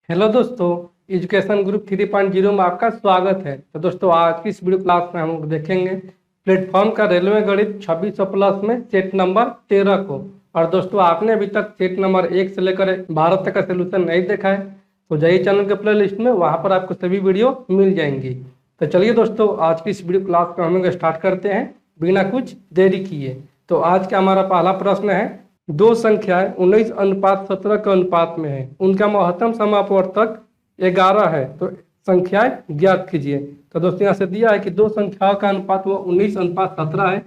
Hello दोस्तों, education group 3.0 में आपका स्वागत है। तो दोस्तों, आज की इस वीडियो क्लास में हम लोग देखेंगे प्लेटफॉर्म का रेलवे गणित 2600 प्लस में सेट नंबर 13 को। और दोस्तों, आपने अभी तक सेट नंबर 1 से लेकर 12 तक का सोल्यूशन नहीं देखा है तो जाइए चैनल के प्ले लिस्ट में, वहाँ पर आपको सभी वीडियो मिल जाएंगी। तो चलिए दोस्तों, आज की इस वीडियो क्लास को हम लोग स्टार्ट करते हैं बिना कुछ देरी किए। तो आज का हमारा पहला प्रश्न है, दो संख्याएं 19:17 के अनुपात में है, उनका महत्तम समापवर्तक 11 है, तो संख्याएं ज्ञात कीजिए। तो दोस्तों, यहाँ से दिया है कि दो संख्याओं का अनुपात वो 19:17 है,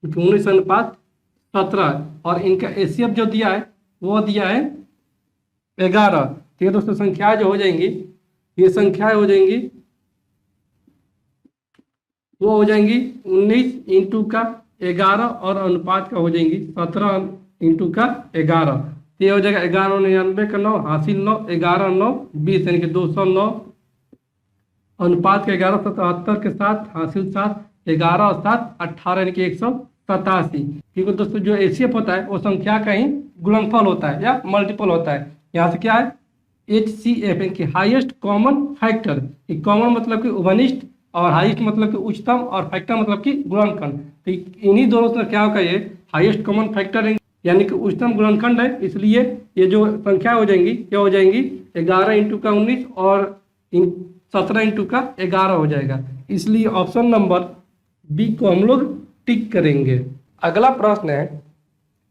19:17 है, और इनका एचसीएफ जो दिया है वो दिया है 11। तो ये दोस्तों संख्याएं जो हो जाएंगी, ये संख्याएं हो जाएंगी, वो हो जाएंगी 19 इंटू का 11 और अनुपात का हो जाएंगी 17 इंटू का 11। तो ये हो जाएगा 11×99 का 9 हासिल 9 11×9 20 यानी कि 209 अनुपात के 1177 के साथ हासिल 7 11 और 7 18 यानी कि 187। क्योंकि दोस्तों जो एचसीएफ होता है वो संख्या का ही गुणनफल होता है या मल्टीपल होता है। यहाँ से क्या है HCF यानी कि हाईएस्ट कॉमन फैक्टर। कॉमन मतलब कि उभनिष्ठ और हाईएस्ट मतलब कि उच्चतम और फैक्टर मतलब कि गुणनखंड। तो इन्हीं दोनों संख्याओं का ये हाईएस्ट कॉमन फैक्टर यानी कि उच्चतम गुणनखंड है, इसलिए ये जो संख्या हो जाएंगी क्या हो जाएंगी 11 इंटू का 19 और 17 इंटू का 11 हो जाएगा। इसलिए ऑप्शन नंबर बी को हम लोग टिक करेंगे। अगला प्रश्न है,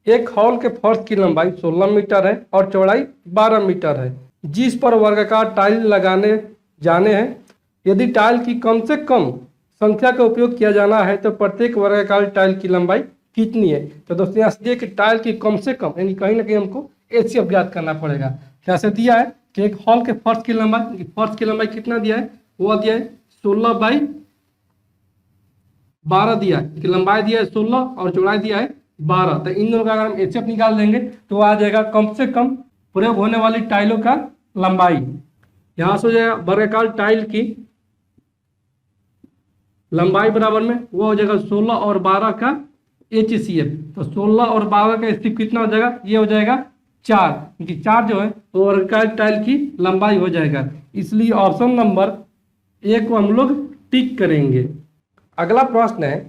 एक हॉल के फर्श की लंबाई 16 मीटर है और चौड़ाई 12 मीटर है, जिस पर वर्गाकार टाइल लगाने जाने हैं। यदि टाइल की कम से कम संख्या का उपयोग किया जाना है तो प्रत्येक वर्गाकार टाइल की लंबाई कितनी है। तो दोस्तों, यहाँ से कि टाइल की कम से कम यानी कहीं ना कहीं हमको एचसीएफ ज्ञात करना पड़ेगा। यहाँ से दिया है कि एक हॉल के फर्श की लंबाई कितना दिया है, वो दिया है 16/12 दिया है कि लंबाई दिया है 16 और चौड़ाई दिया है 12। तो इन दोनों का अगर हम एचसीएफ निकाल देंगे तो आ जाएगा कम से कम प्रयोग होने वाली टाइलों का लंबाई। यहाँ से हो जाएगा वर्गाकार टाइल की लंबाई बराबर में वो हो जाएगा 16 और 12 का HCF। तो 16 और 12 का एचसीएफ कितना हो जाएगा, ये हो जाएगा 4, क्योंकि 4 जो है वो वर्गाकार टाइल की लंबाई हो जाएगा। इसलिए ऑप्शन नंबर ए को हम लोग टिक करेंगे। अगला प्रश्न है,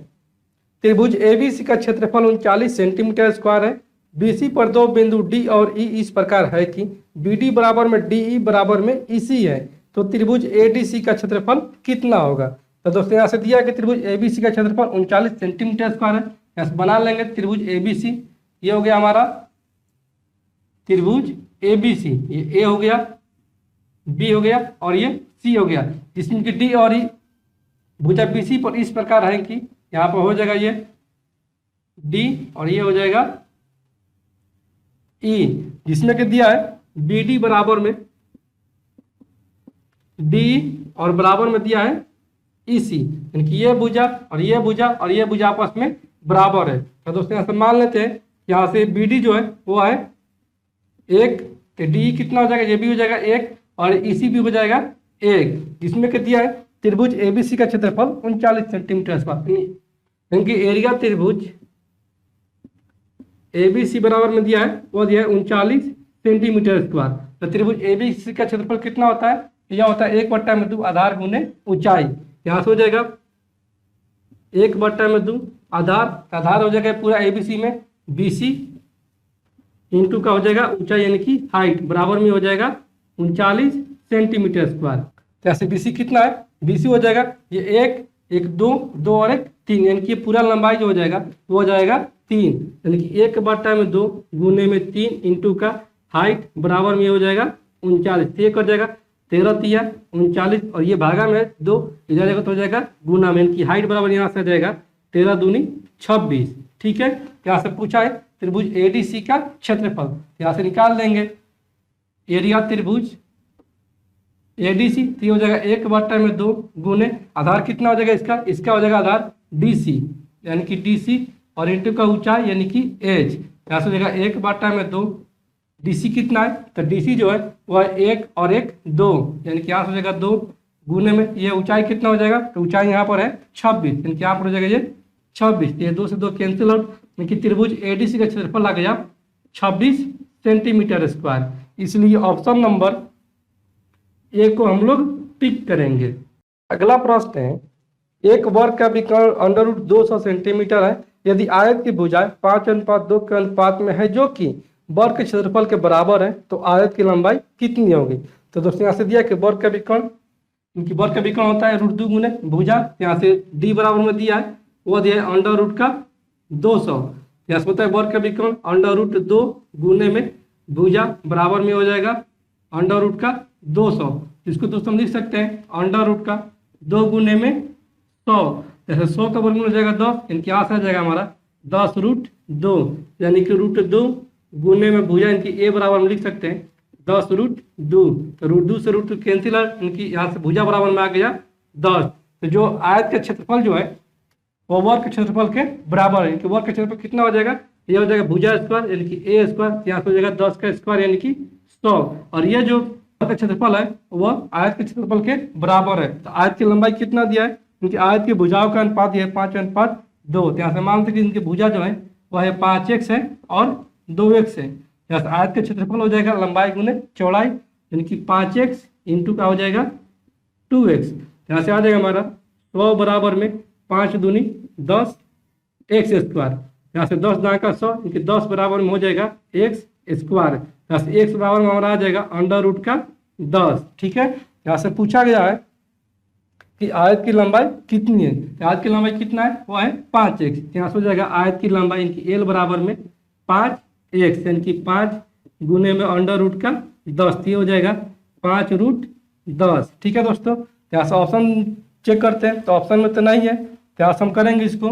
त्रिभुज ABC का क्षेत्रफल 39 सेंटीमीटर स्क्वायर है। BC पर दो बिंदु D और E इस प्रकार है कि BD बराबर में DE बराबर में EC है, तो त्रिभुज ADC का क्षेत्रफल कितना होगा। तो दोस्तों, यहाँ से दिया है कि त्रिभुज ABC का क्षेत्रफल 39 सेंटीमीटर स्क्वायर है। यहाँ से बना लेंगे त्रिभुज ABC। ये हो गया हमारा त्रिभुज ABC, ये A हो गया, B हो गया और ये C हो गया, जिसमें कि D और E भुजा BC पर इस प्रकार है कि यहाँ पर हो जाएगा ये D और ये हो जाएगा E, जिसमें कि दिया है BD बराबर में D और बराबर में दिया है EC, यानी कि ये भुजा और ये भुजा और ये भुजा आपस में बराबर है। तो दोस्तों, यहाँ से मान लेते हैं यहाँ से BD जो है वो है 1, तो DE कितना हो जाएगा, ये भी हो जाएगा 1 और EC भी हो जाएगा 1, जिसमें कि दिया है त्रिभुज ABC का क्षेत्रफल 39 सेंटीमीटर स्क्वायर, यानी कि एरिया त्रिभुज ABC बराबर में दिया है वो दिया है 39 सेंटीमीटर स्क्वायर। तो त्रिभुज ABC का क्षेत्रफल कितना होता है, यह होता है 1/2 आधार गुने ऊंचाई। यहाँ से हो जाएगा 1/2 आधार हो जाएगा पूरा ABC में BC इंटू का हो जाएगा ऊंचाई यानी कि हाइट बराबर में हो जाएगा 39 सेंटीमीटर स्क्वायर। तो ऐसे BC कितना है, BC हो जाएगा ये 1 2 2 और 1 3, यानी कि पूरा लंबाई जो हो जाएगा वो हो जाएगा 3, यानी कि 1/2 गुने में 3 इंटू का हाइट बराबर में हो जाएगा 39। ये कर जाएगा 13 39 और ये भागा में 2 इधर जाएगा तो हो जाएगा गुना में, यानी कि हाइट बराबर यहाँ से जाएगा 13 दूनी 26। ठीक है, यहाँ से पूछा है त्रिभुज ADC का क्षेत्रफल, यहाँ से निकाल देंगे एरिया त्रिभुज ADC। तो ये हो जाएगा 1/2 गुने आधार कितना हो जाएगा इसका हो जाएगा आधार DC, यानी कि DC और इंटू का ऊंचाई यानी कि एज। यहाँ से हो जाएगा 1/2 DC कितना है, तो DC जो है वह 1 और 1 2, यानी कि यहाँ से हो जाएगा 2 गुने में ये ऊंचाई कितना हो जाएगा, तो ऊंचाई यहाँ पर है 26, यानी कि यहाँ पर हो जाएगा ये 26। ये 2 से 2 कैंसिल आउट, यानी कि त्रिभुज ADC का क्षेत्रफल आ गया 26 सेंटीमीटर स्क्वायर। इसलिए ऑप्शन नंबर ए को हम लोग टिक करेंगे। अगला प्रश्न है, एक वर्ग का विकर्ण अंडर रूट 200 सेंटीमीटर है यदि आयत की भुजाएं 5:2 के अनुपात में है जो कि वर्ग के क्षेत्रफल के बराबर है तो आयत की लंबाई कितनी होगी। तो दोस्तों यहाँ से दिया कि वर्ग का विकर्ण, क्योंकि वर्ग का विकर्ण होता है रूट 2 गुने भुजा, यहाँ से डी बराबर में दिया है, वो दिया है अंडर रूट का 200। यहाँ से होता है वर्ग का विकर्ण अंडर रूट 2 गुने में भुजा बराबर में हो जाएगा अंडर रूट का 200। इसको दोस्तों हम लिख सकते हैं अंडर रूट का 2 गुने में 100, जैसे 100 का वर्गमूल हो जाएगा 10, इनके यहाँ से आ जाएगा हमारा 10 रूट 2, यानी कि रूट 2 गुने में भुजा इनकी ए बराबर में लिख सकते हैं 10 रूट 2। तो रूट 2 से रूट 2 कैंसिल है, इनकी यहाँ से भुजा बराबर में आ गया 10। तो जो आयत का क्षेत्रफल जो है वो वर्ग के क्षेत्रफल के बराबर है, कि वर्ग का क्षेत्रफल कितना हो जाएगा, ये हो जाएगा भुजा स्क्वायर यानी कि ए स्क्वायर, यहाँ से हो जाएगा 10 का स्क्वायर यानी कि 100, और ये जो वर्ग का क्षेत्रफल है वह आयत के क्षेत्रफल के बराबर है। तो आयत की लंबाई कितना दिया है, क्योंकि आयत की भुजाओं का अनुपात यह है 5:2। तो यहाँ से मानते कि इनकी भुजा जो है वह है 5x है और 2x है। यहाँ से आयत का क्षेत्रफल हो जाएगा लंबाई गुने चौड़ाई, यानी कि 5x इंटू का हो जाएगा 2x। यहाँ से आ जाएगा हमारा 100 बराबर में 5 दूनी 10 x स्क्वायर, यहाँ से 10 दाएं का 100, इनके 10 बराबर में हो जाएगा x स्क्वायर। यहाँ से x बराबर में हमारा आ जाएगा अंडर रूट का 10। ठीक है, यहाँ से पूछा गया है कि आयत की लंबाई कितनी है। आयत की लंबाई कितना है, वो है 5x। यहाँ से हो जाएगा आयत की लंबाई इनकी l बराबर में 5x, यानी कि 5 गुने में अंडर रूट का 10, ये हो जाएगा 5 रूट 10। ठीक है दोस्तों, यहाँ से ऑप्शन चेक करते हैं, तो ऑप्शन में तो नहीं है, तो यहाँ से हम करेंगे इसको,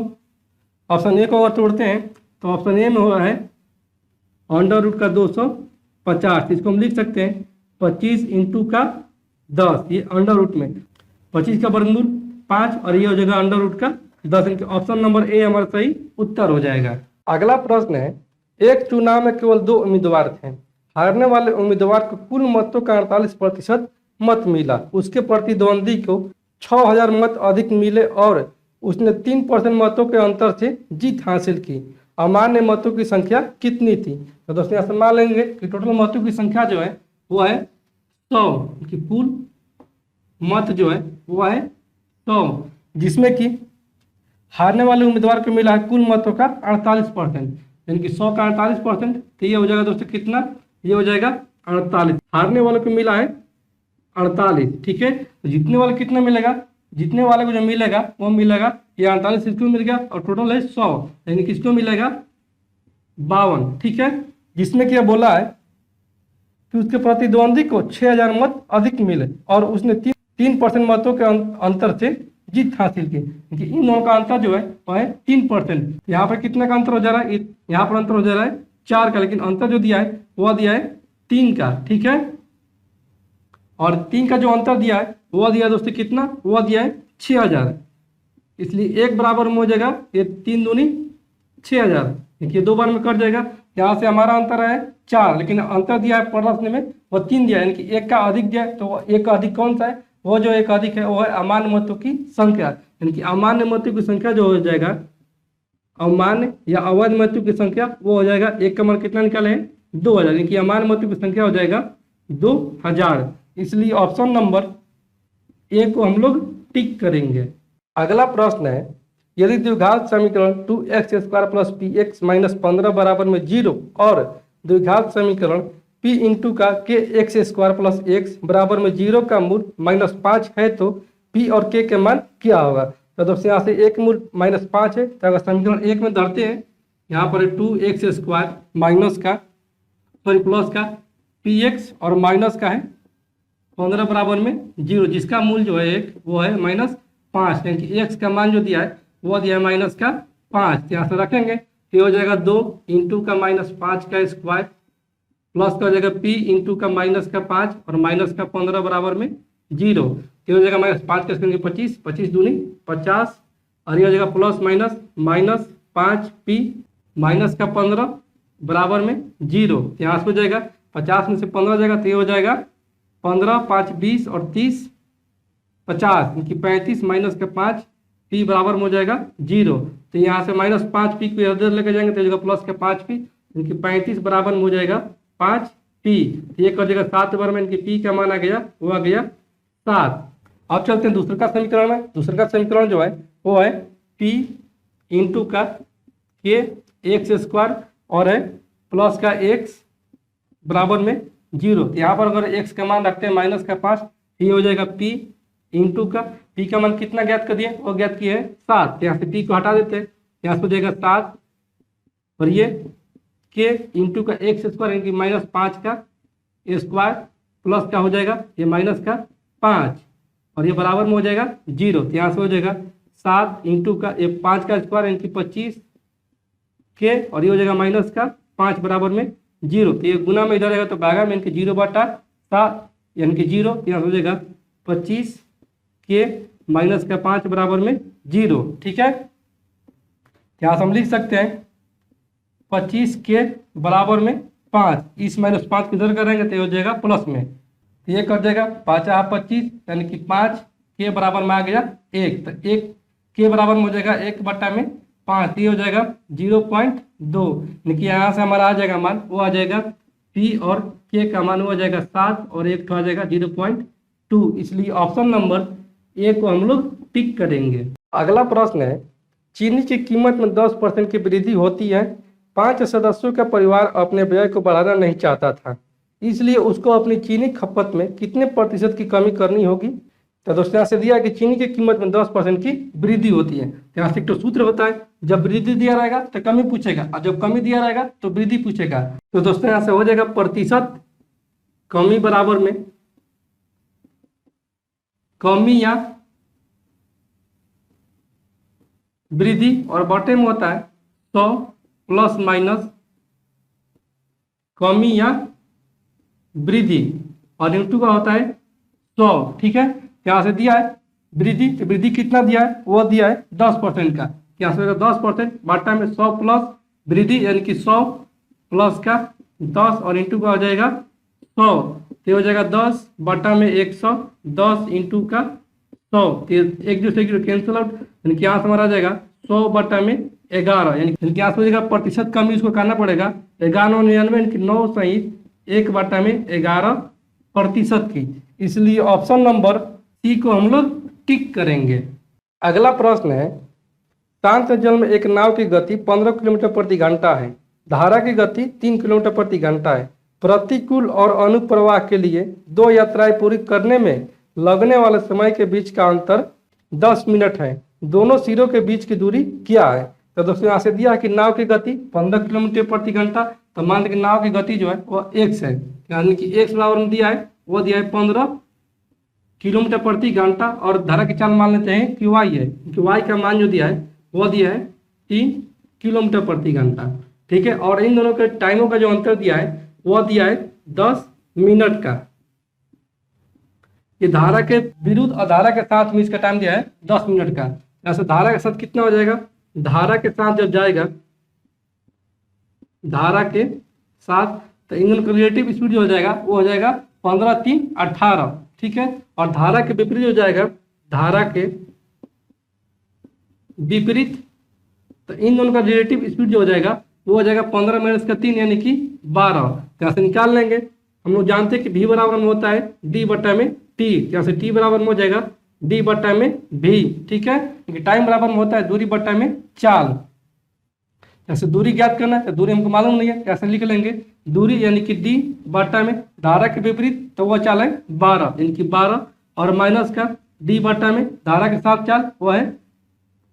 ऑप्शन ए को अगर तोड़ते हैं तो ऑप्शन ए में हुआ है अंडर रूट का 250। इसको हम लिख सकते हैं 25 इंटू का 10, ये अंडर रूट में 25 का वर्गमूल 5 और ये हो जाएगा अंडर रूट का 10। इनके ऑप्शन नंबर ए हमारा सही उत्तर हो जाएगा। अगला प्रश्न है, एक चुनाव में केवल 2 उम्मीदवार थे, हारने वाले उम्मीदवार को कुल मतों का 48% मत मिला, उसके प्रतिद्वंदी को 6000 मत अधिक मिले और उसने 3% मतों के अंतर से जीत हासिल की। अमान्य मतों की संख्या कितनी थी। तो दोस्तों यहाँ से मान लेंगे कि टोटल मतों की संख्या जो है वो है 100, कि कुल मत जो है वो है 100, जिसमें कि हारने वाले उम्मीदवार को मिला है कुल मतों का 48%, यानी कि 100 का 48%, तो ये हो जाएगा दोस्तों कितना, ये हो जाएगा 48। हारने वाले को मिला है 48। ठीक है, तो जीतने वाले कितना मिलेगा, जीतने वाले को जो मिलेगा वो मिलेगा ये 48 इसको मिल गया और टोटल है 100, यानी कि इसको मिलेगा 52। ठीक है, जिसमें कि यह बोला है कि उसके प्रतिद्वंदी को 6000 मत अधिक मिले और उसने 3% मतों के अंतर से जीत हासिल की, क्योंकि इन दोनों का अंतर जो है वह है 3%। यहाँ पर कितने का अंतर हो जा रहा है, यहाँ पर अंतर हो जा रहा है 4 का, लेकिन अंतर जो दिया है वह दिया है 3 का। ठीक है, और 3 का जो अंतर दिया है वह दिया है दोस्तों कितना, वह दिया है 6000, इसलिए 1 बराबर में हो जाएगा ये 3 दूनी 6000, देखिए 2 बार में कट जाएगा। यहाँ से हमारा अंतर है 4, लेकिन अंतर दिया है प्रश्न में वो 3 दिया है, यानी कि 1 का अधिक दिया है, तो 1 का अधिक कौन सा है, वो जो 1 अधिक है वो है अमान्य मतों की संख्या, यानी कि अमान्य मतों की संख्या जो हो जाएगा अमान्य या अवैध मतों की संख्या वो हो जाएगा 1 का मान कितना निकाले हैं 2000, यानी कि अमान्य मतों की संख्या हो जाएगा 2000। इसलिए ऑप्शन नंबर ए को हम लोग टिक करेंगे। अगला प्रश्न है, यदि द्विघात समीकरण 2x² + px - 15 बराबर में 0 और द्विघात समीकरण p इंटू का kx² + x बराबर में 0 का मूल -5 है तो p और k के मान क्या होगा। तो दोस्तों यहाँ से एक मूल -5 है, तो अगर समीकरण 1 में धरते हैं, यहाँ पर 2x² माइनस का प्लस का px और माइनस का है 15 बराबर में 0, जिसका मूल जो है एक वो है -5, यानी कि x का मान जो दिया है वो दिया है -5। यहाँ से रखेंगे तो हो जाएगा 2 इंटू का -5 का स्क्वायर प्लस का हो जाएगा p इंटू का -5 और माइनस का 15 बराबर में 0, तो हो जाएगा -5 का स्क्वायर 25, 25 दूनी 50 और ये हो जाएगा प्लस -5p माइनस का 15 बराबर में 0। यहाँ से हो जाएगा 50 में से 15 जाएगा तो ये हो जाएगा 15, 5, 20 और 30, 50, यानी कि 35 माइनस का 5 p बराबर में हो जाएगा 0। तो यहाँ से -5p को इधर लेकर जाएंगे तो हो जाएगा प्लस का 5p, यानी कि 35 बराबर में हो जाएगा 5 पी, तो ये कर देगा 7 बार में, इनकी पी का मान आ गया, वो आ गया 7। अब चलते हैं दूसरे का समीकरण है। दूसरे का समीकरण जो है वो है पी इंटू का के एक्स स्क्वायर और है प्लस का एक्स बराबर में 0। तो यहाँ पर अगर एक्स का मान रखते हैं -5, ये हो जाएगा पी इंटू का, पी का मान कितना ज्ञात कर दिए, वो ज्ञात किए है 7। यहाँ से पी को हटा देते हैं, यहाँ से हो जाएगा 7 और ये के इंटू का एक्स स्क्वायर यानी कि -5 का स्क्वायर प्लस का हो जाएगा ये -5 और ये बराबर में हो जाएगा 0। तो यहाँ से हो जाएगा 7 इंटू का ये 5 का स्क्वायर यानी कि 25 के और ये हो जाएगा -5 बराबर में 0। तो ये गुना में इधर रहेगा तो भागा में इनके 0/7 यानी कि 0। यहाँ से हो जाएगा 25 के -5 बराबर में 0। ठीक है, यहाँ से हम लिख सकते हैं 25 के बराबर में 5, इस -5 किधर करेंगे तो ये हो जाएगा प्लस में, तो ये कर देगा 5 25 यानी कि 5 के बराबर में आ गया 1, तो 1 के बराबर में हो जाएगा 1/5, ये हो जाएगा 0.2 यानी कि यहाँ से हमारा आ जाएगा मान, वो आ जाएगा पी और के का मान वो आ जाएगा 7 और 1 का आ जाएगा 0.2। इसलिए ऑप्शन नंबर ए को हम लोग टिक करेंगे। अगला प्रश्न है, चीनी की कीमत में 10% की वृद्धि होती है। 5 सदस्यों का परिवार अपने व्यय को बढ़ाना नहीं चाहता था, इसलिए उसको अपनी चीनी खपत में कितने प्रतिशत की कमी करनी होगी। तो दोस्तों यहाँ से दिया है कि चीनी की कीमत में 10% की वृद्धि होती है। तो यहाँ से एक तो सूत्र होता है, जब वृद्धि दिया रहेगा तो कमी पूछेगा और जब कमी दिया रहेगा तो वृद्धि पूछेगा। तो दोस्तों यहाँ से हो जाएगा प्रतिशत कमी बराबर में कमी या वृद्धि और बटे में होता है 100 प्लस माइनस कमी या वृद्धि और इंटू का होता है 100। ठीक है, यहाँ से दिया है वृद्धि, तो वृद्धि कितना दिया है, वो दिया है 10% का। यहाँ से 10% बटा में 100 प्लस वृद्धि यानी कि 100 प्लस का 10 और इंटू का हो जाएगा 100, तो हो जाएगा 10 बटा में 100, 10 इंटू का 100, तो एक जो से कैंसिल आउट यानी कि यहाँ से हमारा आ जाएगा 100 बटा में 11 यानी कि यहाँ से हो जाएगा प्रतिशत कमी इसको करना पड़ेगा 1199 यानी कि 9 सहित 1 बटा में 11% की। इसलिए ऑप्शन नंबर सी को हम लोग टिक करेंगे। अगला प्रश्न है, शांत जल में एक नाव की गति 15 किलोमीटर प्रति घंटा है, धारा की गति 3 किलोमीटर प्रति घंटा है। प्रतिकूल और अनुप्रवाह के लिए 2 यात्राएं पूरी करने में लगने वाले समय के बीच का अंतर 10 मिनट है। दोनों सिरों के बीच की दूरी क्या है। तो दोस्तों यहाँ से दिया है कि नाव की गति 15 किलोमीटर प्रति घंटा, तो मान लें कि नाव की गति जो है वो x है, यानी कि x बराबर में दिया है, वो दिया है 15 किलोमीटर प्रति घंटा और धारा की चाल मान लेते हैं कि y है, कि y का मान जो दिया है वो दिया है 3 किलोमीटर प्रति घंटा। ठीक है, और इन दोनों के टाइमों का जो अंतर दिया है वो दिया है 10 मिनट का। ये धारा के विरुद्ध और धारा के साथ में इसका टाइम दिया है 10 मिनट का। यहाँ से धारा के साथ कितना हो जाएगा, धारा के साथ जब जाएगा धारा के साथ तो इन दोनों का रिलेटिव स्पीड जो हो जाएगा वो हो जाएगा 15 3 18। ठीक है, और धारा के विपरीत हो जाएगा, धारा के विपरीत तो इन दोनों का रिलेटिव स्पीड जो हो जाएगा वो हो जाएगा 15 माइनस का 3 यानी कि 12। यहाँ से निकाल लेंगे, हम लोग जानते हैं कि v बराबर में होता है d बटा में t, यहाँ से t बराबर में हो जाएगा d बटा में v। ठीक है, क्योंकि टाइम बराबर में होता है दूरी बटा में चाल। जैसे दूरी ज्ञात करना है तो दूरी हमको मालूम नहीं है, कैसे लिख लेंगे दूरी यानी कि d बटा में धारा के विपरीत तो वह चाल है 12 यानी कि 12 और माइनस का d बटा में धारा के साथ चाल वो है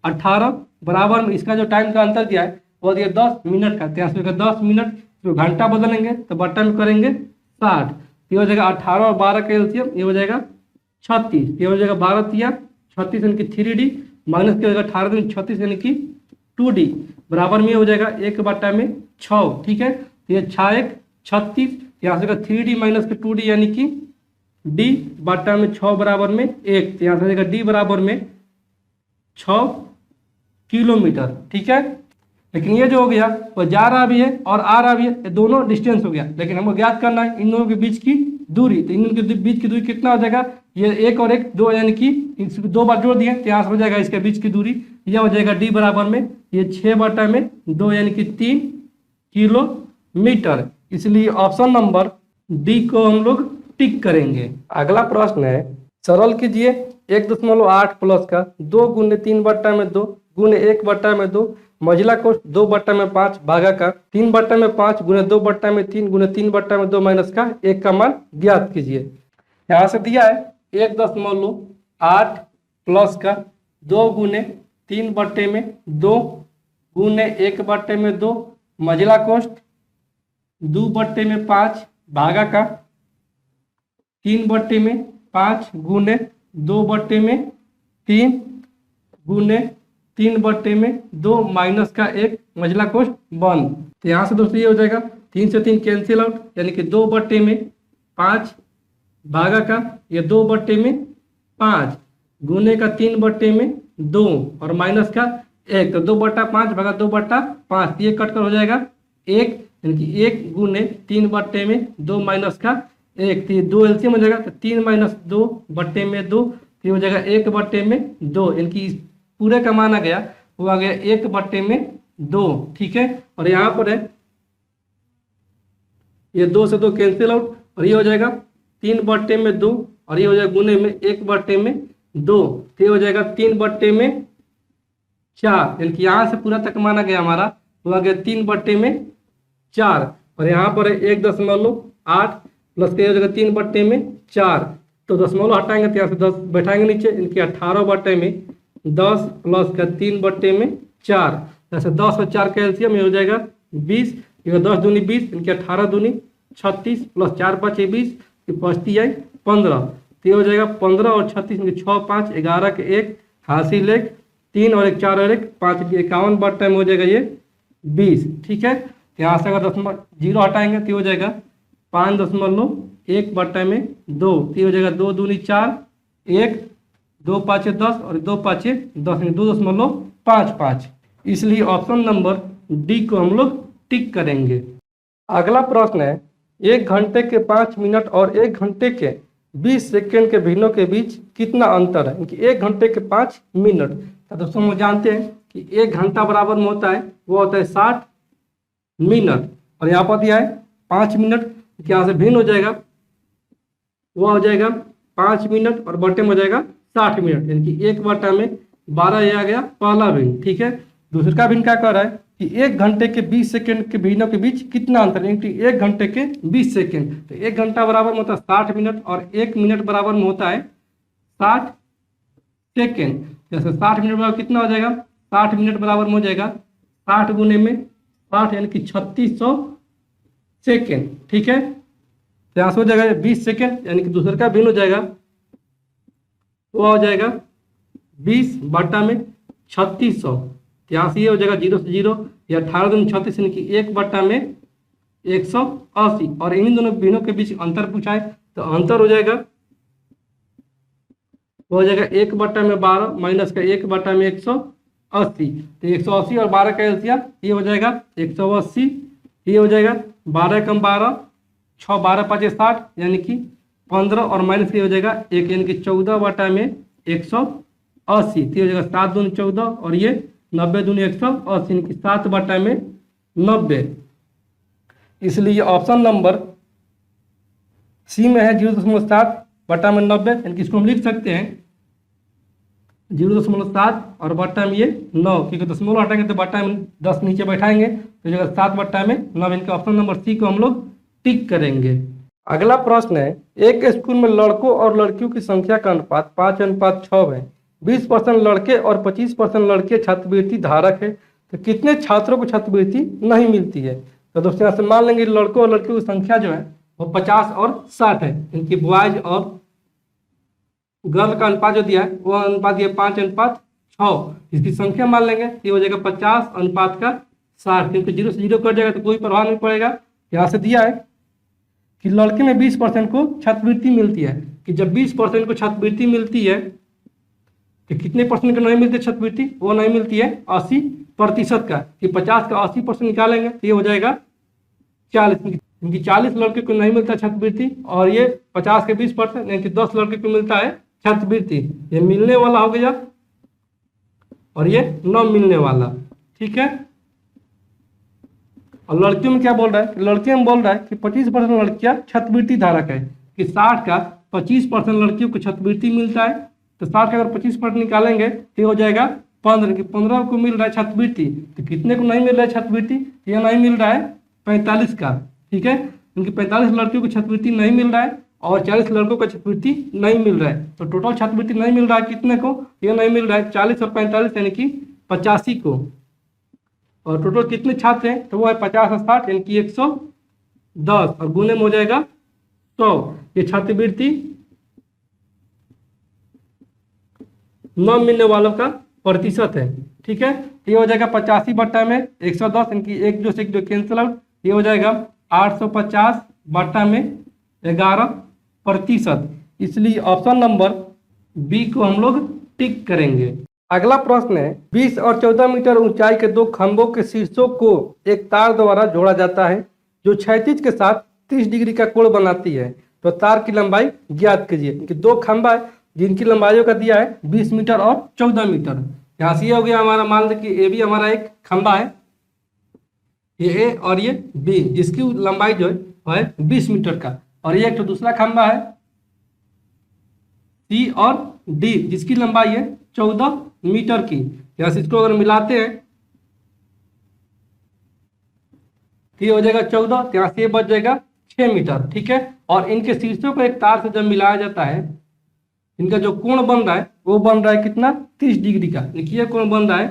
18 बराबर में इसका जो टाइम का अंतर दिया है वो दिया 10 मिनट का। यहाँ से 10 मिनट जो घंटा बदलेंगे तो बटा में करेंगे 60, ये हो जाएगा 18 और 12 का एलसीएम, ये हो जाएगा 36, ये हो जाएगा 12 तिया 36 यानी कि 3D माइनस के हो जाएगा 18 दिन 36 यानी कि 2D बराबर में हो जाएगा 1 बटा में 6। ठीक है, ये 6 1 36, यहाँ से 3D माइनस के 2D यानी कि D बटा में 6 बराबर में 1, तो यहाँ से हो जाएगा D बराबर में 6 किलोमीटर। ठीक है, लेकिन ये जो हो गया वो जा रहा भी है और आ रहा भी है, ये दोनों डिस्टेंस हो गया, लेकिन हमको ज्ञात करना है इन दोनों के बीच की दूरी। तो इन दोनों के बीच की दूरी कितना हो जाएगा, ये 1 और 1 2 यानी कि 2 बार जोड़ दिए तो यहाँ से हो जाएगा इसके बीच की दूरी, यह हो जाएगा d बराबर में ये 6 बटा में 2 यानी कि 3 किलोमीटर। इसलिए ऑप्शन नंबर डी को हम लोग टिक करेंगे। अगला प्रश्न है, सरल कीजिए 1.8 प्लस का 2 गुने 3 बट्टा में 2 गुने 1 बट्टा में 2 मझिला कोष्ठ 2 बट्टा में 5 भागा का 3 बट्टा में 5 गुने 2 बट्टा में 3 गुने 3 बट्टा में 2 माइनस का 1 का मान ज्ञात कीजिए। यहाँ से दिया है 1.8 प्लस का 2 गुने 3 बट्टे में 2 गुने 1 बट्टे में 2 मझिला कोष्ठ 2 बट्टे में 5 भागा का 3 बट्टे में 5 गुने 2 बट्टे में 3 गुने 3 बट्टे में 2 माइनस का 1 मझिला कोष्ठ बंद। तो यहाँ से दोस्तों ये हो जाएगा 3 से 3 कैंसिल आउट, यानी कि 2 बट्टे में 5 भागा का ये 2 बट्टे में 5 गुने का 3 बट्टे में 2 और माइनस का 1, तो 2 बट्टा 5 भागा 2 बट्टा 5, ये कट कर हो जाएगा 1, यानी कि 1 गुने 3 बट्टे में 2 माइनस का 1, तो ये 2 एलसीएम हो जाएगा, तो 3 माइनस 2 बट्टे में 2, तो ये हो जाएगा 1 बट्टे में 2, यानी कि पूरे का मान आ गया वो आ गया 1 बट्टे में 2। ठीक है, और यहाँ पर है ये 2 से 2 कैंसिल आउट और ये हो जाएगा 3 बट्टे में 2 और ये हो जाएगा गुने में 1 बट्टे में 2, तो ये हो जाएगा 3 बट्टे में 4, यानी कि यहाँ से पूरा तक माना गया हमारा वो आ गया 3 बट्टे में 4, और यहाँ पर है 1.8 प्लस के हो जाएगा 3 बट्टे में 4, तो दशमलव हटाएंगे तो यहाँ से 10 बैठाएंगे नीचे, इनके 18 बट्टे में 10 प्लस का 3 बट्टे में 4, जैसे 10 और 4 का एलसीएम ये हो जाएगा 20, 10 दूनी 20, इनके 18 दूनी 36 प्लस 4 5 20, बचती है 15, तो ये हो जाएगा 15 और 36 इनके 6 5 11 के 1 हासिल 1 3 और 1 4 और 1 5 51 बट्टे में हो जाएगा ये 20। ठीक है, यहाँ से अगर 0 हटाएंगे तो हो जाएगा 5.1 बट्टे में 2, तो हो जाएगा 2 दूनी 4 1 2 5 10 और 2 5 10 2.55, इसलिए ऑप्शन नंबर डी को हम लोग टिक करेंगे। अगला प्रश्न है, 1 घंटे के 5 मिनट और 1 घंटे के 20 सेकेंड के भिन्नों के बीच कितना अंतर है, कि 1 घंटे के 5 मिनट, तो दोस्तों हम जानते हैं कि 1 घंटा बराबर में होता है वो होता है 60 मिनट, और यहाँ पर दिया है 5 मिनट, यहाँ से भिन्न हो जाएगा वो हो जाएगा 5 मिनट और बटे में हो जाएगा 60 मिनट, यानी कि 1 बटा में 12 ये आ गया पहला भिन्न। ठीक है, दूसरा भिन्न क्या कर रहा है कि 1 घंटे के 20 सेकेंड के भिन्नों के बीच कितना अंतर है, 1 घंटे के 20 सेकेंड, तो 1 घंटा बराबर में होता है 60 मिनट और 1 मिनट बराबर में होता है 60 सेकेंड, जैसे 60 मिनट बराबर कितना हो जाएगा, 60 मिनट बराबर में हो जाएगा 60 गुने में 60 यानी कि 3600 सेकेंड। ठीक है, तो यहाँ से हो जाएगा 20 सेकेंड, यानी कि दूसरे का भिन्न हो जाएगा वो हो जाएगा 20 बट्टा में 3600, यहाँ से ये हो जाएगा 0 से 0 या 18 दूनी 36 यानी कि 1 बट्टा में 180, और इन दोनों भिन्नों के बीच अंतर पूछा है तो अंतर हो जाएगा वो हो जाएगा 1 बट्टा में 12 माइनस का 1 बट्टा में 180, तो 180 और 12 का एलसीएम ये हो जाएगा 180, ये हो जाएगा 12 कम 12 6 12 5 60 यानी कि 15 और माइनस ये हो जाएगा 1 यानी कि 14 बटा में 180, तो हो जाएगा 7 दूनी 14 और ये 90 दूनी 180 यानी कि 7 बटा में 90, इसलिए ऑप्शन नंबर सी में है 0.7 बटा में 90, यानी कि इसको हम लिख सकते हैं 0.7 और बट्टा में ये 9, क्योंकि दशमलव हटाएंगे तो बट्टा में 10 नीचे बैठाएंगे तो जगह 7 बट्टा में 9, इनका ऑप्शन नंबर सी को हम लोग टिक करेंगे। अगला प्रश्न है, एक स्कूल में लड़कों और लड़कियों की संख्या का अनुपात 5:6 है, 20% लड़के और 25% लड़के छात्रवृत्ति धारक है, तो कितने छात्रों को छात्रवृत्ति नहीं मिलती है। तो दोस्तों यहाँ से मान लेंगे लड़कों और लड़कियों की संख्या जो है वो 50 और 60 है, इनकी बॉयज और गर्ल का अनुपात जो दिया है वो अनुपात दिया 5:6, इसकी संख्या मान लेंगे ये हो जाएगा 50:60, क्योंकि 0 से 0 कट जाएगा तो कोई प्रभाव नहीं पड़ेगा। यहाँ से दिया है कि लड़के में 20% को छात्रवृत्ति मिलती है, कि जब 20% को छात्रवृत्ति मिलती है तो कितने परसेंट को नहीं मिलती छात्रवृत्ति, वो नहीं मिलती है 80% का, कि 50 का 80% निकालेंगे तो ये हो जाएगा 40, क्योंकि 40 लड़के को नहीं मिलता छात्रवृत्ति और ये 50 के 20% यानी कि 10 लड़के को मिलता है छात्रवृत्ति, ये मिलने वाला हो गया और ये न मिलने वाला। ठीक है, और लड़कियों में क्या बोल रहा है, लड़कियों में बोल रहा है कि 25% लड़कियां छात्रवृत्ति धारक है, कि 60 का 25% लड़कियों को छात्रवृत्ति मिलता है। तो 60 का अगर 25% निकालेंगे तो ये हो जाएगा 15, कि 15 को मिल रहा है छात्रवृत्ति, तो कितने को नहीं मिल रहा है छात्रवृत्ति, ये नहीं मिल रहा है 45 का। ठीक है, क्योंकि 45 लड़कियों को छात्रवृत्ति नहीं मिल रहा है और 40 लड़कों को छात्रवृत्ति नहीं मिल रहा है, तो टोटल छात्रवृत्ति नहीं मिल रहा है कितने को, ये नहीं मिल रहा है 40 और 45 यानी कि 85 को। और टोटल कितने छात्र हैं, तो वो है 50 और 60 यानी कि 110, और गुने में हो जाएगा 100। ये छात्रवृत्ति न मिलने वालों का प्रतिशत है। ठीक है, ये हो जाएगा 85 बट्टा में 110 यानी कि एक जो से एक जो कैंसिल आउट, ये हो जाएगा 850 बट्टा में 11%। इसलिए ऑप्शन नंबर बी को हम लोग टिक करेंगे। अगला प्रश्न है, 20 और 14 मीटर ऊंचाई के दो खंभों के शीर्षों को एक तार द्वारा जोड़ा जाता है जो क्षैतिज के साथ 30 डिग्री का कोण बनाती है, तो तार की लंबाई ज्ञात कीजिए। कि दो खंभा है जिनकी लंबाइयों का दिया है 20 मीटर और 14 मीटर। यहाँ से ये हो गया हमारा, मान लीजिए कि ए भी हमारा एक खंभा है, ये ए और ये बी, जिसकी लंबाई जो है वो है 20 मीटर का, और ये एक तो दूसरा खंभा है सी और डी जिसकी लंबाई है 14 मीटर की। यहाँ से इसको अगर मिलाते हैं तो ये हो जाएगा 14, तो यहाँ से ये बच जाएगा 6 मीटर। ठीक है, और इनके शीर्षों को एक तार से जब मिलाया जाता है, इनका जो कोण बन रहा है वो बन रहा है कितना, 30 डिग्री का। देखिए कोण बन रहा है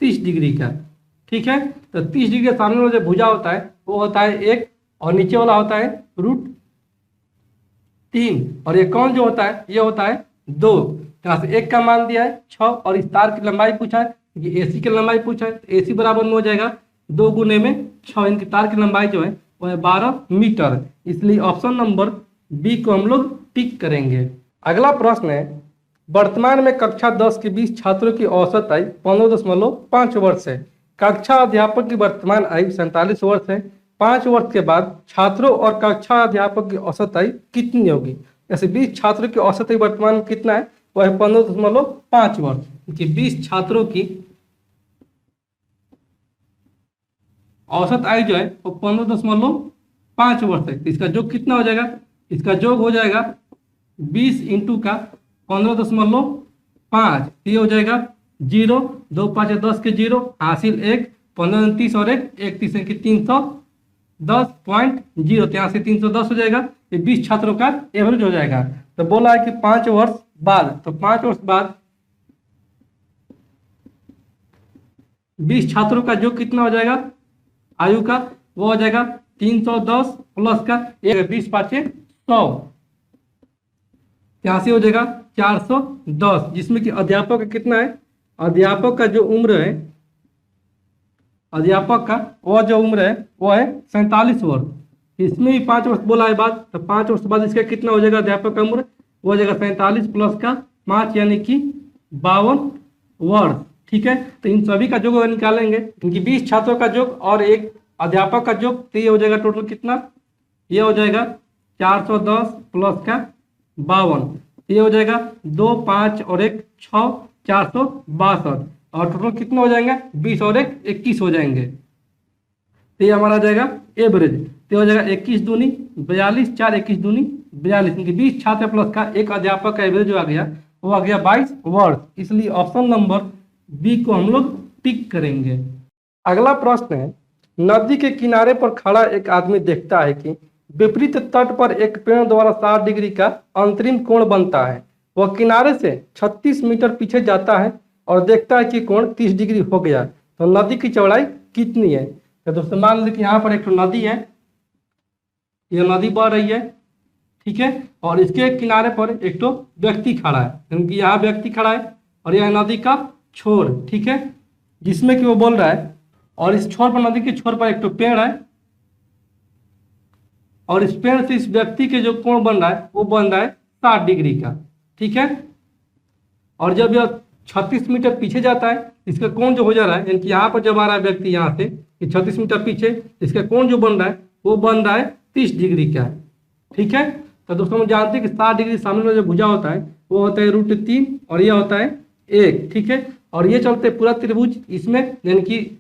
30 डिग्री का। ठीक है, तो 30 डिग्री के सामने वाला जो भुजा होता है वो होता है 1 और नीचे वाला होता है √3, और ये कोण जो होता है ये होता है 2। यहाँ से 1 का मान दिया है 6, और इस तार की लंबाई पूछा है, ये AC की लंबाई पूछा है, तो AC बराबर में हो जाएगा 2 गुने में 6, इनकी तार की लंबाई जो है वो है 12 मीटर। इसलिए ऑप्शन नंबर बी को हम लोग टिक करेंगे। अगला प्रश्न है, वर्तमान में कक्षा 10 के 20 छात्रों की औसत आयु 15.5 वर्ष है। कक्षा अध्यापक की वर्तमान आयु 47 वर्ष है। 5 वर्ष के बाद छात्रों और कक्षा अध्यापक की औसत आयु कितनी होगी। जैसे 20 छात्रों की औसत आयु वर्तमान में कितना है, वह है 15.5 वर्ष। कि 20 छात्रों की औसत आयु जो है वो 15.5 वर्ष है। इसका योग कितना हो जाएगा, इसका योग हो जाएगा 20 इंटू का 15.5, ये हो जाएगा 0, 2 5 10 के 0, हासिल 1, 15 30 और 1 31 की 310.0, यहाँ से 310 हो जाएगा। ये 20 छात्रों का एवरेज हो जाएगा। तो बोला है कि 5 वर्ष बाद, तो 5 वर्ष बाद 20 छात्रों का योग कितना हो जाएगा आयु का, वो हो जाएगा 310 प्लस का 20 5 100, यहाँ से हो जाएगा 410, जिसमें कि अध्यापक का कितना है, अध्यापक का जो उम्र है, अध्यापक का वह जो उम्र है वो है 47 वर्ष। इसमें भी 5 वर्ष बोला है बाद, तो 5 वर्ष बाद इसका कितना हो जाएगा अध्यापक का उम्र, वो हो जाएगा 47 प्लस का 5 यानी कि 52 वर्ष। ठीक है, तो इन सभी का योग अगर निकालेंगे, इनकी 20 छात्रों का योग और एक अध्यापक का योग, तो ये हो जाएगा टोटल कितना, ये हो जाएगा 410 प्लस का 52, ये हो जाएगा 2 5 और 1 6 462, और टोटल कितना हो जाएंगे 20 और 1 21 हो जाएंगे। तो ये हमारा आ जाएगा एवरेज, तो हो जाएगा 21 दूनी 42, 4 21 दूनी 42, क्योंकि 20 छात्र प्लस का एक अध्यापक का एवरेज जो आ गया वो आ गया 22 वर्ष। इसलिए ऑप्शन नंबर बी को हम लोग टिक करेंगे। अगला प्रश्न है, नदी के किनारे पर खड़ा एक आदमी देखता है कि विपरीत तट पर एक पेड़ द्वारा 60 डिग्री का अंतरिम कोण बनता है। वह किनारे से 36 मीटर पीछे जाता है और देखता है कि कोण 30 डिग्री हो गया, तो नदी की चौड़ाई कितनी है। तो दोस्तों मान लीजिए कि यहाँ पर एक तो नदी है, यह नदी बह रही है, ठीक है, और इसके किनारे पर एक तो व्यक्ति खड़ा है, क्योंकि यहाँ व्यक्ति खड़ा है और यह नदी का छोर, ठीक है, जिसमें कि वो बोल रहा है, और इस छोर पर, नदी के छोर पर एक तो पेड़ है, और इस पेड़ से इस व्यक्ति के जो कोण बन रहा है वो बन रहा है 60 डिग्री का। ठीक है, और जब यह 36 मीटर पीछे जाता है, इसका कोण जो हो जा रहा है, यानी कि यहाँ पर जब आ रहा है व्यक्ति यहाँ से 36 मीटर पीछे, इसका कोण जो बन रहा है वो बन रहा है 30 डिग्री का। ठीक है, तो दोस्तों हम जानते हैं कि 60 डिग्री सामने वाला जो भुजा होता है वो होता है √3 और यह होता है 1। ठीक है, और ये चलते पूरा त्रिभुज, इसमें यानी कि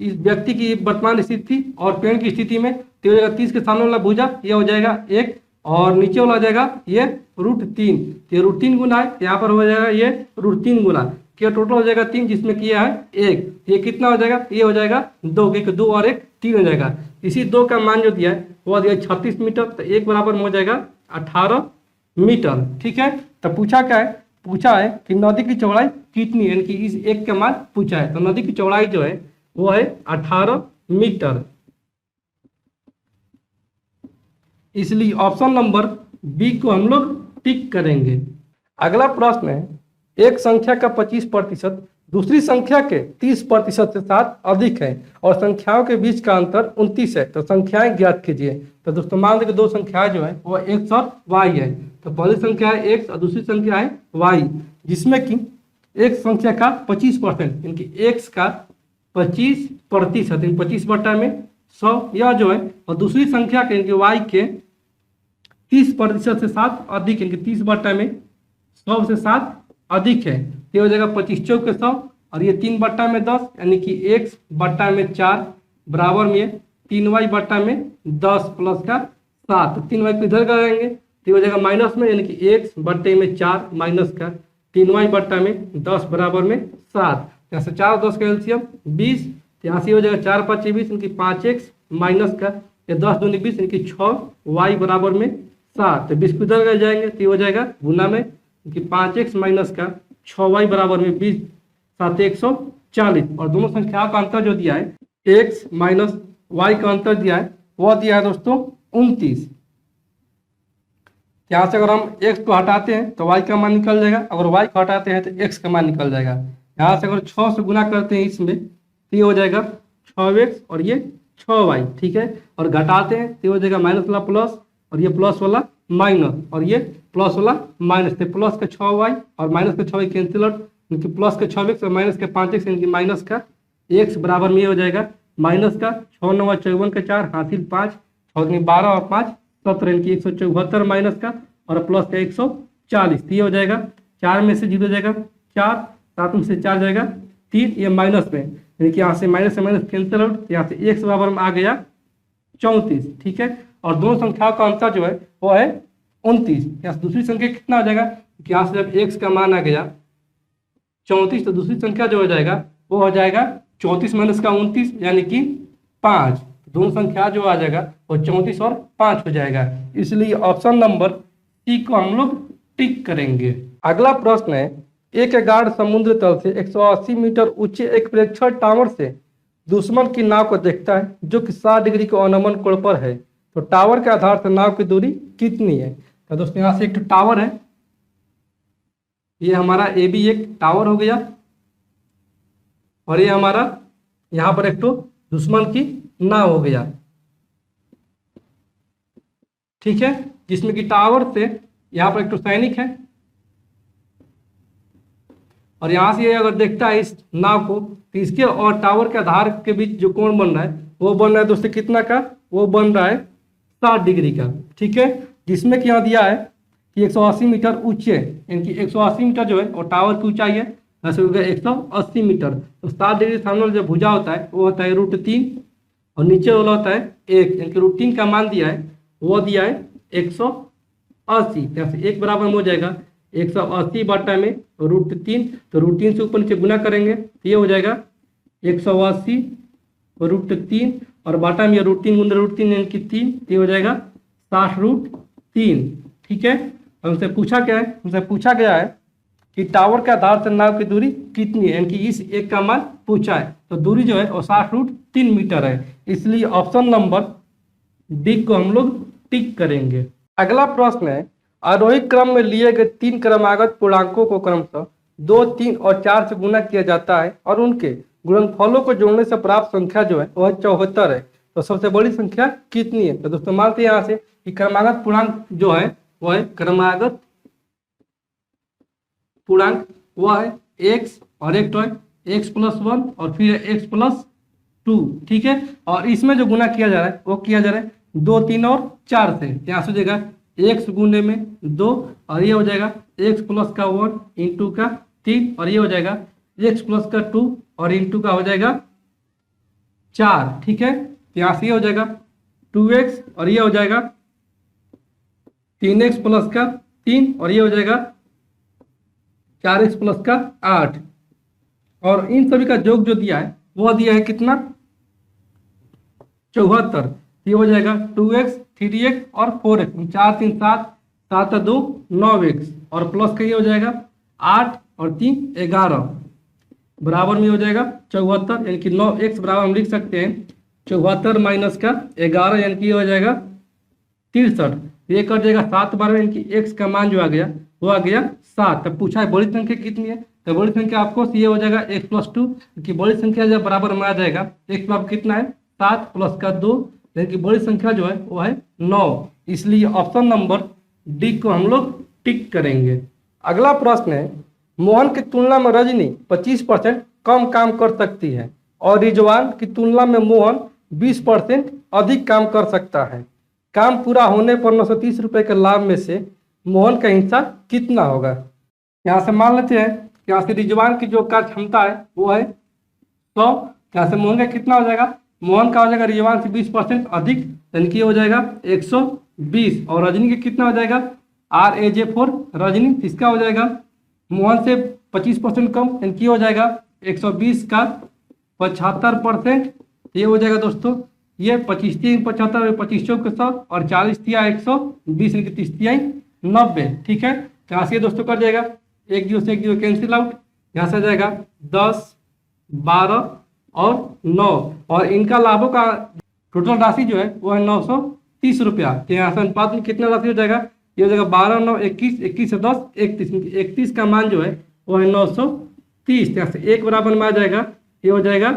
इस व्यक्ति की वर्तमान स्थिति और पेड़ की स्थिति में, तो हो जाएगा 30 के सामने वाला भुजा ये हो जाएगा 1 और नीचे वाला हो जाएगा ये √3, तो ये √3 गुना है, यहाँ पर हो जाएगा ये √3 गुना, क्या टोटल हो जाएगा 3 जिसमें किया है 1, ये कितना हो जाएगा, ये हो जाएगा 2, क्योंकि 2 और 1 3 हो जाएगा। इसी 2 का मान जो दिया है वो दिया 36 मीटर, तो 1 बराबर में हो जाएगा 18 मीटर। ठीक है, तो पूछा क्या है, पूछा है कि नदी की चौड़ाई कितनी है, यानी कि इस 1 का मान पूछा है, तो नदी की चौड़ाई जो है वो है 18 मीटर। इसलिए ऑप्शन नंबर बी को हम लोग टिक करेंगे। अगला प्रश्न है, एक संख्या का 25% दूसरी संख्या के 30% से साथ अधिक है और संख्याओं के बीच का अंतर 29 है, तो संख्याएं ज्ञात कीजिए। तो दोस्तों मान लीजिए दो संख्याएं जो है वो x और y है, तो पहली संख्या है x और दूसरी संख्या है y, जिसमें कि एक संख्या का 25% यानी कि x का 25%, 25 बटा में 100 यह जो है, और दूसरी संख्या के यानी कि y के 30% से साथ अधिक, यानी कि 30 बटा में 100 से साथ अधिक है, ये हो जाएगा 25 चौक 100 और ये 3 बटा में 10 यानी कि x बटा में 4 बराबर में 3y बटा में 10 प्लस का 7, तो 3y को इधर करेंगे तो हो जाएगा माइनस में, यानी कि x बटे में 4 माइनस का 3y बटा में 10 बराबर में 7, यहाँ से 4 10 का एलसीएम 20, यहाँ से हो जाएगा 4 5 20 यानी कि 5x माइनस का 10 दूनी 20 यानी कि 6y बराबर में 7, तो 20 को इधर कर जाएंगे तो हो जाएगा गुना में कि 5x माइनस का 6y बराबर में 20 7 140, और दोनों संख्याओं का अंतर जो दिया है x माइनस y का अंतर दिया है वह दिया है दोस्तों 29। यहाँ से अगर हम x को हटाते हैं तो y का मान निकल जाएगा, अगर y को हटाते हैं तो x का मान निकल जाएगा। यहाँ से अगर 6 से गुना करते हैं इसमें तो ये हो जाएगा 6x और ये 6y, ठीक है, और घटाते हैं तो हो जाएगा माइनस वाला प्लस और ये प्लस वाला माइनस और ये प्लस वाला माइनस, तो प्लस का 6y और माइनस का 6y कैंसिल आउट, क्योंकि प्लस का 6x और माइनस का 5x यानी कि माइनस का x बराबर में ये हो जाएगा माइनस का 6 9 54 का 4 हासिल 5 6 12 और 5 17 यानी कि 174 माइनस का और प्लस का 140, तो ये हो जाएगा 4 में से 0 जाएगा 4, 7 में से 4 जाएगा 3, ये माइनस में यानी कि यहाँ से माइनस कैंसिल आउट, यहाँ से x बराबर में आ गया 34, ठीक है, और दोनों संख्याओं का अंतर जो है वो है 29। यहाँ से दूसरी संख्या कितना आ जाएगा, यहाँ से जब x का मान आ गया 34 तो दूसरी संख्या जो हो जाएगा वो हो जाएगा 34 माइनस का 29 यानी कि 5, दोनों संख्या जो आ जाएगा वो 34 और 5 हो जाएगा। इसलिए ऑप्शन नंबर सी को हम लोग टिक करेंगे। अगला प्रश्न है, एक गार्ड समुद्र तल से 180 मीटर ऊंचे एक प्रेक्षण टावर से दुश्मन की नाव को देखता है जो कि 60 डिग्री के अवनमन कोण पर है, तो टावर के आधार से नाव की दूरी कितनी है। तो दोस्तों यहाँ से एक टावर है, ये हमारा ए बी एक टावर हो गया और ये हमारा यहाँ पर एक तो दुश्मन की नाव हो गया, ठीक है, जिसमें कि टावर से यहाँ पर एक तो सैनिक है और यहाँ से अगर देखता है इस नाव को तो इसके और टावर के आधार के बीच जो कोण बन रहा है वो बन रहा है दोस्तों कितना का, वो बन रहा है 60 डिग्री का, ठीक है, जिसमें कि यहाँ दिया है कि 180 मीटर ऊंचे, यानी कि 180 मीटर जो है और टावर की ऊंचाई है वैसे हो गया 180 मीटर, तो 60 डिग्री सामने वाला जो भुजा होता है वो होता है √3 और नीचे वाला होता है 1, यानी कि √3 का मान दिया है वो दिया है 180, यहाँ से 1 बराबर में हो जाएगा 180 बटा में √3, तो √3 से ऊपर नीचे गुना करेंगे तो ये हो जाएगा 180 √3 और बाटा में √3 गुना √3 यानी कि 3, ये हो जाएगा 60√3, ठीक है। हमसे पूछा क्या है, हमसे पूछा गया है कि टावर के आधार से नाव की दूरी कितनी है, यानी कि इस एक का मान पूछा है, तो दूरी जो है वो 60√3 मीटर है। इसलिए ऑप्शन नंबर डी को हम लोग टिक करेंगे। अगला प्रश्न है, आरोही क्रम में लिए गए 3 क्रमागत पूर्णांकों को क्रमशः 2, 3 और 4 से गुना किया जाता है और उनके गुणनफलों को जोड़ने से प्राप्त संख्या जो है वह 74 है, तो सबसे बड़ी संख्या कितनी है। तो दोस्तों मानते हैं यहाँ से कि क्रमागत पूर्णांक जो है वह है क्रमागत पूर्णांक वह है x और एक तो है x+1 और फिर x+2, ठीक है, और इसमें जो गुना किया जा रहा है वो किया जा रहा है 2, 3 और 4 से, यहाँ से हो जाएगा x गुने में 2 और ये हो जाएगा x प्लस का 1 इंटू का 3 और ये हो जाएगा x प्लस का 2 और इंटू का हो जाएगा 4, ठीक है। यहाँ से ये हो जाएगा 2x और ये हो जाएगा 3x प्लस का 3 और ये हो जाएगा 4x प्लस का 8। और इन सभी का योग जो दिया है वो दिया है कितना 74। ये हो जाएगा 2x 3x और 4x, 4 3 7, 7 2 9x और प्लस का ये हो जाएगा 8 और 3 11 बराबर में हो जाएगा 74, यानी कि 9x बराबर हम लिख सकते हैं 74 माइनस का 11, यानी कि ये हो जाएगा 63। ये कट जाएगा 7 बार, यानी कि x का मान जो आ गया वो आ गया 7। तब पूछा है बड़ी संख्या कितनी है, तो बड़ी संख्या आपको ये हो जाएगा x प्लस 2, कि बड़ी संख्या जब बराबर में आ जाएगा x बराबर कितना है 7 प्लस का 2, यानी कि बड़ी संख्या जो है वो है 9। इसलिए ऑप्शन नंबर डी को हम लोग टिक करेंगे। अगला प्रश्न है, मोहन की तुलना में रजनी 25% कम काम कर सकती है और रिजवान की तुलना में मोहन 20% अधिक काम कर सकता है। काम पूरा होने पर 930 रुपये के लाभ में से मोहन का हिस्सा कितना होगा। यहाँ से मान लेते हैं कि यहाँ से रिजवान की जो कार्य क्षमता है वो है 100। यहाँ से मोहन का कितना हो जाएगा, मोहन का हो जाएगा रिजवान से 20% अधिक, यानी कि हो जाएगा 120। और रजनी का कितना हो जाएगा RAJ फॉर रजनी, इसका हो जाएगा मोहन से 25% कम, यानी कि हो जाएगा 120 का 75%। ये हो जाएगा दोस्तों, ये 25 3 75, 25 चौक 100 और 40 तिया 120, यानी कि 30 तिया 90, ठीक है। यहाँ से ये दोस्तों कर जाएगा, एक जीरो से एक जीरो कैंसिल आउट, यहाँ से आ जाएगा 10 12 और 9 और इनका लाभों का टोटल राशि जो है वो है 930 रुपया। तो यहाँ से अनुपात में कितना राशि हो जाएगा, ये हो जाएगा 12 9 21, 21 से 10 31, 31 का मान जो है वो है 930। यहाँ से एक बराबर में आ जाएगा, ये हो जाएगा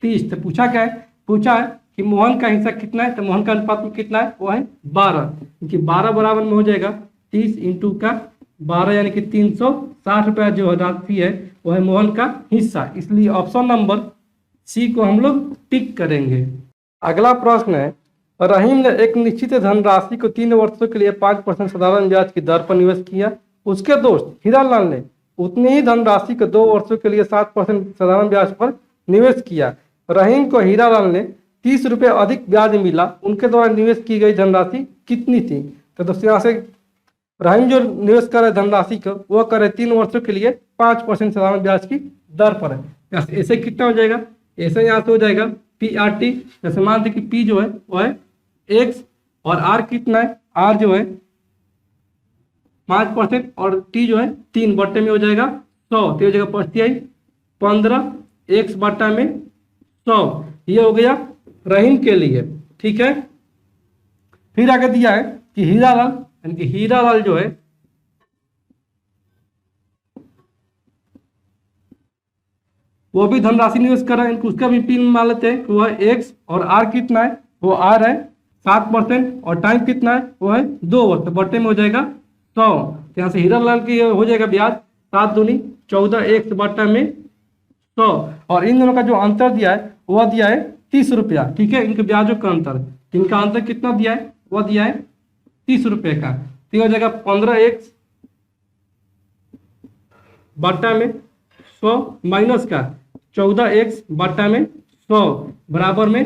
30। तो पूछा क्या है, पूछा है कि मोहन का हिस्सा कितना है, तो मोहन का अनुपात में कितना है वो है 12, क्योंकि 12 बराबर में हो जाएगा 30 इंटू का 12, यानी कि 360 रुपया जो राशि है वो है मोहन का हिस्सा। इसलिए ऑप्शन नंबर सी को हम लोग टिक करेंगे। अगला प्रश्न है, रहीम ने एक निश्चित धनराशि को 3 वर्षों के लिए 5% साधारण ब्याज की दर पर निवेश किया। उसके दोस्त हीरालाल ने उतनी ही धनराशि को 2 वर्षों के लिए 7% साधारण ब्याज पर निवेश किया। रहीम को हीरालाल ने 30 रुपये अधिक ब्याज मिला, उनके द्वारा निवेश की गई धनराशि कितनी थी। तो दोस्तों यहाँ से रहीम जो निवेश करे धनराशि को वो करे 3 वर्षों के लिए 5% साधारण ब्याज की दर पर है। यहाँ से ऐसे कितना हो जाएगा, ऐसे यहाँ से हो जाएगा PRT। जैसे मानते कि P जो है वो है x और R कितना है, R जो है 5% और T जो है 3 बट्टे में हो जाएगा 100। तो हो जाएगा 15 x बट्टा में 100। ये हो गया रहीम के लिए, ठीक है। फिर आगे दिया है कि हीरालाल, यानी कि हीरालाल जो है वो भी धनराशि निवेश कर रहा है, उसका भी पिन मान लेते हैं वो है x और R कितना है, वो R है 7% और टाइम कितना है वो है 2 वर्ष, बट्टे में हो जाएगा 100। यहाँ से हीरालाल की हो जाएगा ब्याज 7 दूनी 14 x बट्टा में 100 और इन दोनों का जो अंतर दिया है वह दिया है 30 रुपया, ठीक है। इनके ब्याजों का अंतर, इनका अंतर कितना दिया है, वह दिया है 30 रुपये का। तो हो जाएगा 15x बट्टा में 100 माइनस का 14x बट्टा में 100 बराबर में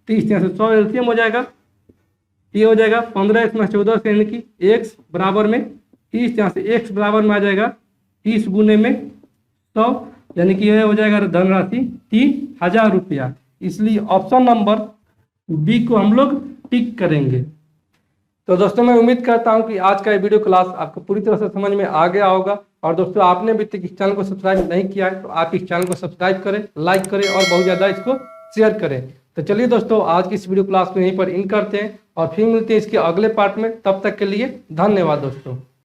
30। यहाँ से 100 एलसीएम हो जाएगा, ये हो जाएगा 15x में 14 से, यानी कि x बराबर में 30। यहाँ से x बराबर में आ जाएगा 30 गुने में 100, यानी कि यह हो जाएगा धनराशि 3000 रुपया। इसलिए ऑप्शन नंबर बी को हम लोग टिक करेंगे। तो दोस्तों मैं उम्मीद करता हूं कि आज का ये वीडियो क्लास आपको पूरी तरह से समझ में आ गया होगा। और दोस्तों आपने अभी तक इस चैनल को सब्सक्राइब नहीं किया है तो आप इस चैनल को सब्सक्राइब करें, लाइक करें और बहुत ज़्यादा इसको शेयर करें। तो चलिए दोस्तों आज की इस वीडियो क्लास को यहीं पर इन करते हैं और फिर मिलते हैं इसके अगले पार्ट में। तब तक के लिए धन्यवाद दोस्तों।